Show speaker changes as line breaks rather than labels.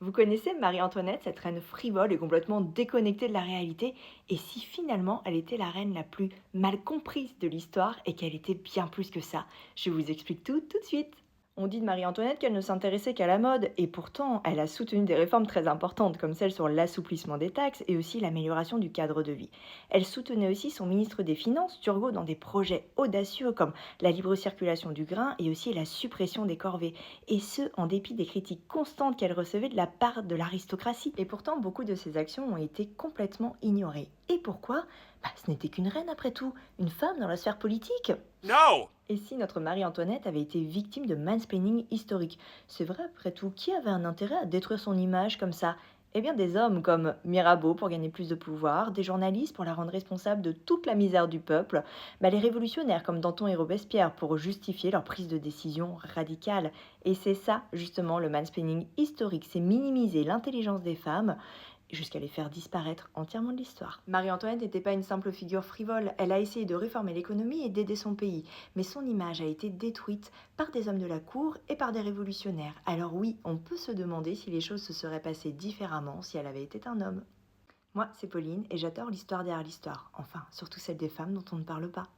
Vous connaissez Marie-Antoinette, cette reine frivole et complètement déconnectée de la réalité? Et si finalement elle était la reine la plus mal comprise de l'histoire et qu'elle était bien plus que ça? Je vous explique tout de suite. On dit de Marie-Antoinette qu'elle ne s'intéressait qu'à la mode, et pourtant elle a soutenu des réformes très importantes, comme celle sur l'assouplissement des taxes et aussi l'amélioration du cadre de vie. Elle soutenait aussi son ministre des Finances, Turgot, dans des projets audacieux comme la libre circulation du grain et aussi la suppression des corvées, et ce, en dépit des critiques constantes qu'elle recevait de la part de l'aristocratie. Et pourtant, beaucoup de ses actions ont été complètement ignorées. Et pourquoi? Ce n'était qu'une reine après tout, une femme dans la sphère politique.
No!
Et si notre Marie-Antoinette avait été victime de mansplaining historique? C'est vrai, après tout, qui avait un intérêt à détruire son image comme ça? Eh bien, des hommes comme Mirabeau pour gagner plus de pouvoir, des journalistes pour la rendre responsable de toute la misère du peuple, les révolutionnaires comme Danton et Robespierre pour justifier leur prise de décision radicale. Et c'est ça, justement, le mansplaining historique, c'est minimiser l'intelligence des femmes jusqu'à les faire disparaître entièrement de l'histoire. Marie-Antoinette n'était pas une simple figure frivole, elle a essayé de réformer l'économie et d'aider son pays, mais son image a été détruite par des hommes de la cour et par des révolutionnaires. Alors oui, on peut se demander si les choses se seraient passées différemment si elle avait été un homme. Moi, c'est Pauline et j'adore l'histoire derrière l'histoire, enfin, surtout celle des femmes dont on ne parle pas.